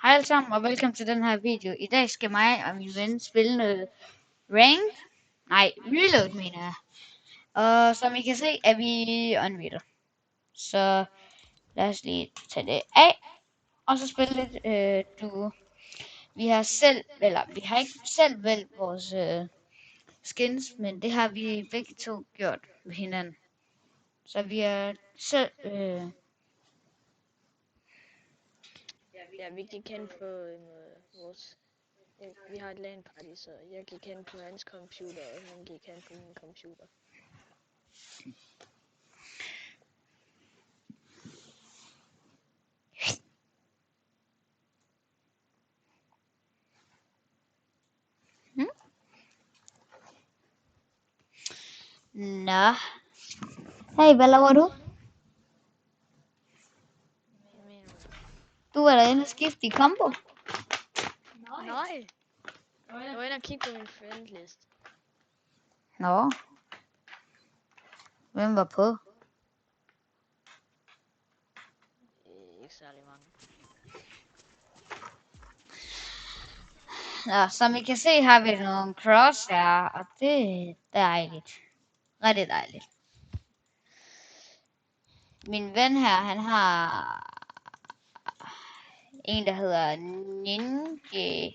Hej alle sammen og velkommen til den her video. I dag skal mig og min ven spille noget Reload mener jeg. Og som I kan se er vi unreader. Så lad os lige tage det af. Og så spille lidt duo. Vi har ikke selv valgt vores skins, men det har vi begge to gjort med hinanden. Så vi har selv Ja, vi gik hen på vores... Vi har et LAN party, så jeg gik hen på hans computer, og han gik hen på min computer. Nå. Hey, hvad laver du? Du er derinde og skifte i combo. Nej! Jeg var inde og kigge på min friendlist. Nå. Hvem var på? Ikke særlig mange. Nå, som I kan se har vi nogle cross her, og det er dejligt. Rigtig dejligt. Min ven her, han har en, der hedder Ninja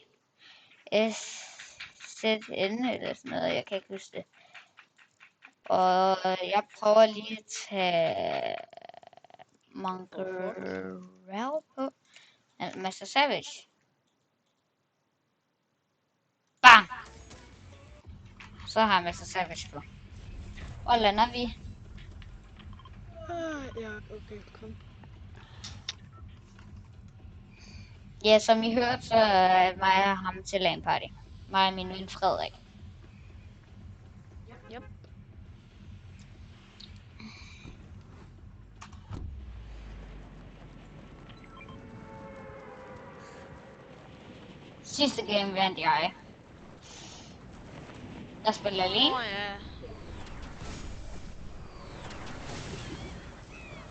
SZN eller sådan noget, jeg kan ikke huske det. Og jeg prøver lige at tage Mongrel på. Master Savage. Bang! Så har jeg Master Savage på. Hvor lander vi? Ja, okay, kom. Ja, som I hørte, så er mig og ham til LAN party. Mig og min ven Frederik. Yep. Sidste game vandt jeg. Jeg spiller alene. Ja.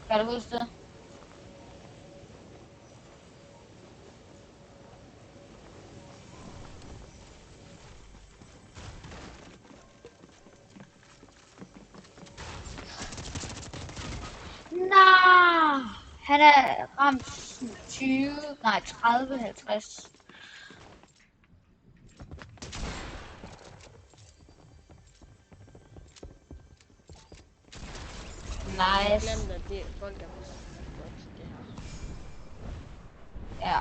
Kan du huske det? Nej! Han er ramt 30, 50. Jeg Nice. glemte, at det er folk, der må det her. Ja.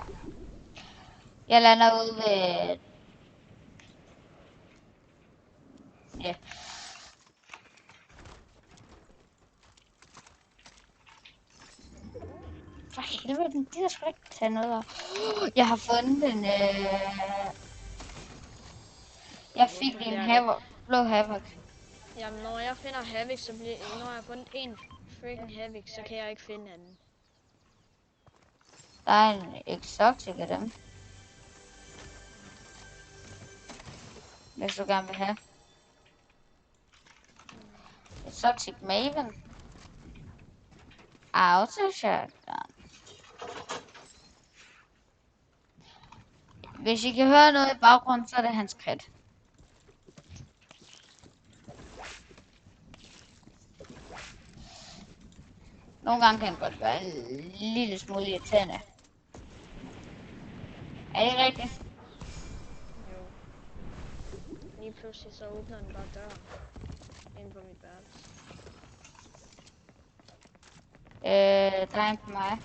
Jeg lander ude ved... Ja. For helvede, den gider sgu ikke tage noget af. Jeg har fundet en... Jeg fik en blå Havoc. Jamen, når jeg finder Havoc, så bliver... Når jeg har fundet en freaking Havoc, så kan jeg ikke finde anden. Der er en exotic af dem. Hvis du gerne vil have. Exotic Maven. Auto shotgun. Hvis I kan høre noget i baggrunden, så er det hans kat. Nogle gange kan han godt være en lille smule irriterende. Er det rigtigt? Jo. Lige pludselig så åbner den bare døren. Inde på mit værelse. Der er en på mig.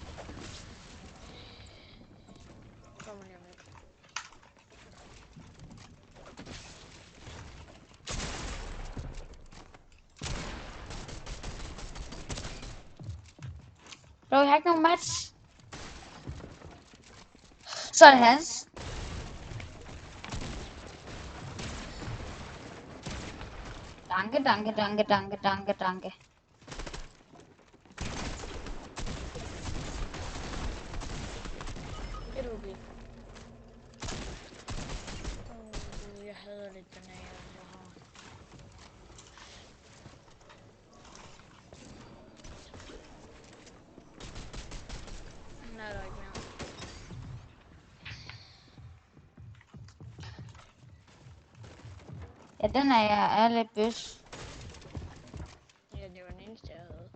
Kommer lige med. Bro, jeg har ikke nogen match. Så er det hans. Danke, danke, danke, danke, danke, danke. Et OB. Jeg hader lidt bananer, jeg har. Den er der ikke mere. Ja, den er lidt bøs. Ja, det var den eneste, jeg havde.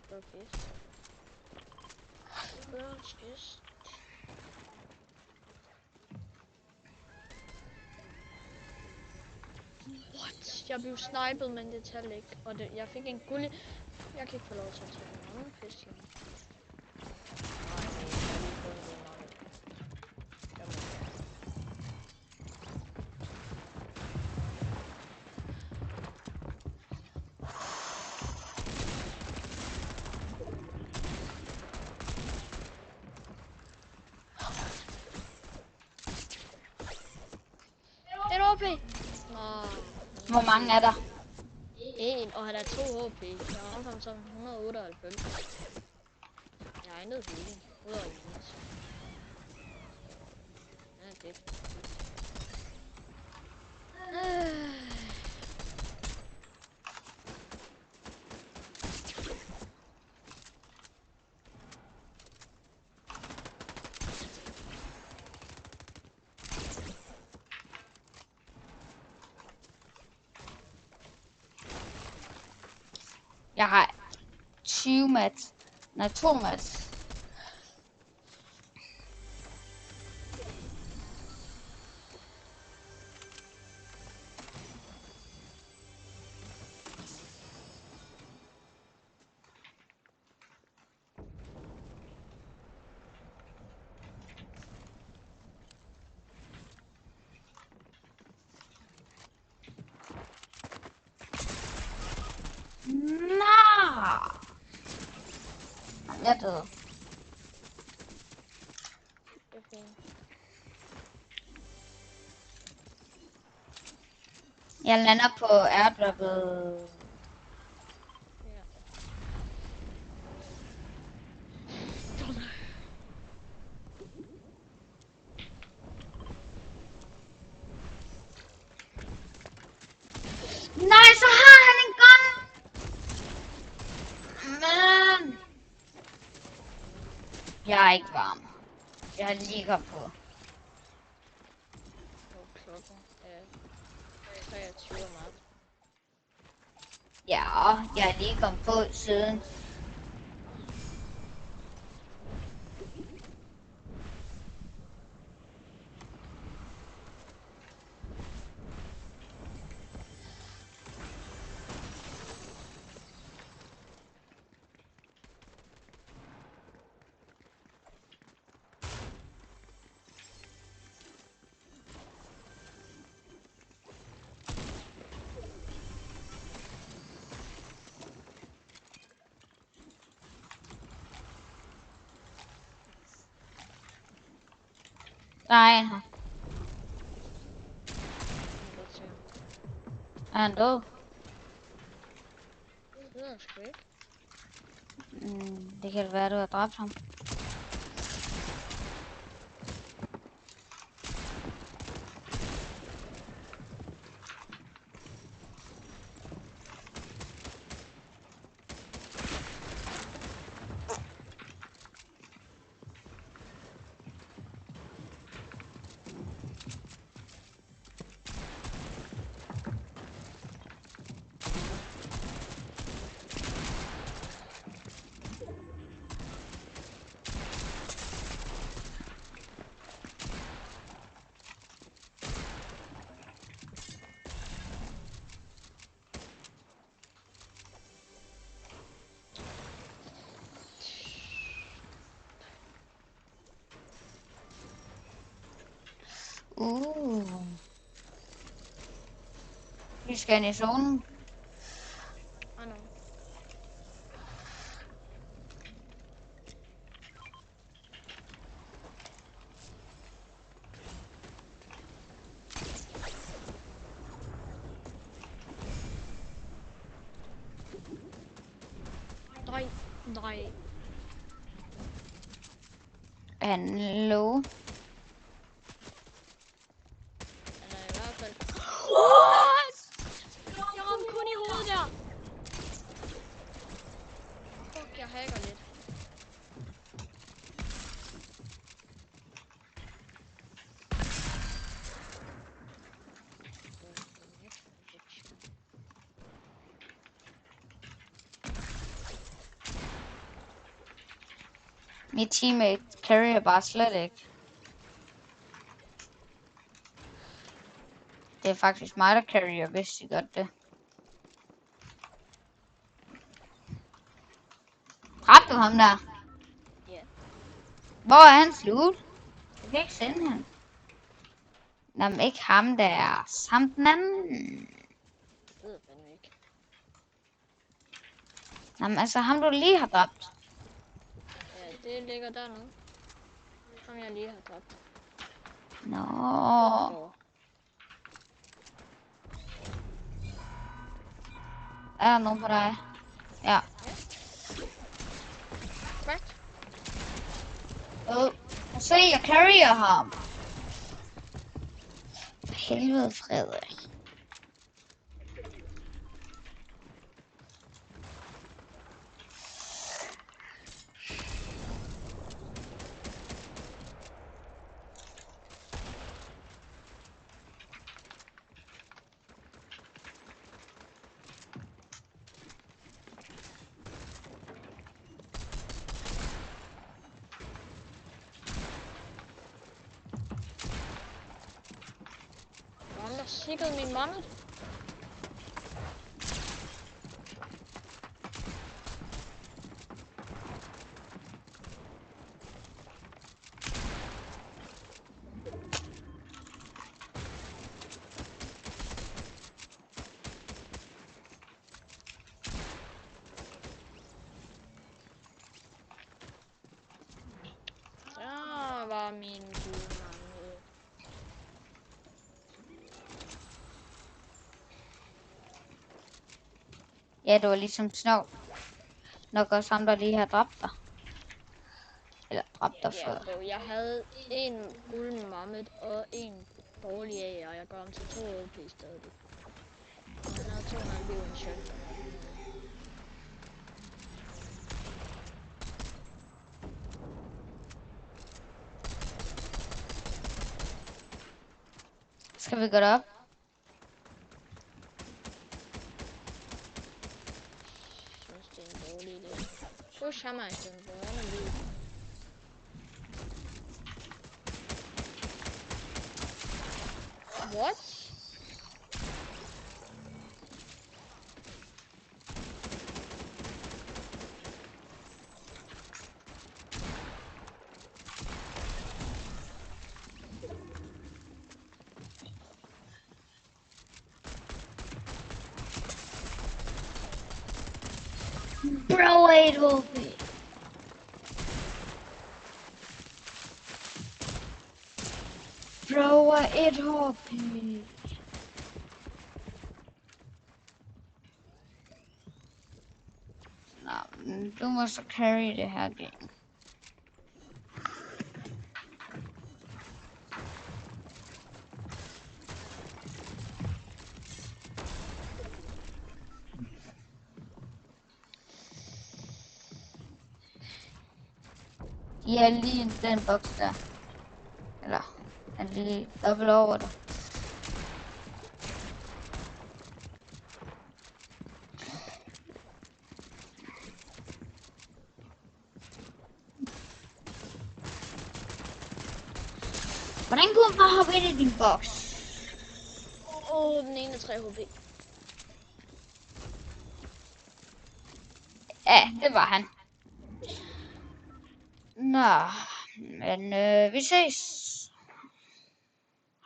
Blå kist. Blå kist. What? Jeg blev snipet, men det tager ikke. Og det, jeg fik en guld. Jeg kan ikke få lov til at tage en anden pistol. Nej, jeg har lige fået en guld nugget. Jeg må gøre. Et HP! Nå. Hvor mange er der? En, og han er 2 HP. Jeg ramte ham som 198. Jeg har intet healing. Udover minus. Ja, det. Jeg har 20 mats. Nej, 2 mats. Nej. Jeg er død. Det er fint. Jeg lander på airdroppet. Ja. Nej, så har han en gun! Men... Jeg er ikke varm. Jeg er lige kommet på. Og klokken er 23 om aftenen. Ja, jeg er lige kommet på siden. Der er en her. Er han død? Det ved jeg sgu ikke. Det kan være, du har dræbt ham. Vi skal ind i zonen. I know. Nej, nej. Han low. Han er i hvert fald... What? Jeg ramte kun i hovedet der. Fuck, jeg hacker lidt. Mit teammate carrier bare slet ikke. Det er faktisk mig, der carrier, hvis I godt det. Dræbte du ham der? Ja. Hvor er han slut? Jeg kan ikke sende ham. Nå, men ikke ham der. Samt den anden. Det ved jeg fandme ikke. Nå, men altså ham du lige har dræbt. Ja, det ligger dernede. Som jeg lige har dræbt. Nå. Er der nogen på dig? Ja. Cracked. Se, jeg carrier ham. For helvede, Frederik. Der sikkert min mammet. Der var min gode mammet. Ja, det var ligesom Snow. Nok også ham, der lige har dræbt dig. Eller dræbt dig Ja, før. bro, jeg havde en guld mammet og en dårlig af, og jeg går om til 2 OP stadig. Han havde 200 liv en shotgun. Skal vi gå derop? Jeg synes, det er en dårlig idé. Push hammer i stedet for, han er vild. What? Bro, 8 HP. Bro, 1 HP. Nå, du må så carry det her game. De er lige i den boks der. Eller, er lige dobbelt over det. Hvordan kunne han bare hoppe ind i din boks? Den ene er 3 HP. Ja, det var han. Nå, men vi ses.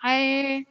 Hej.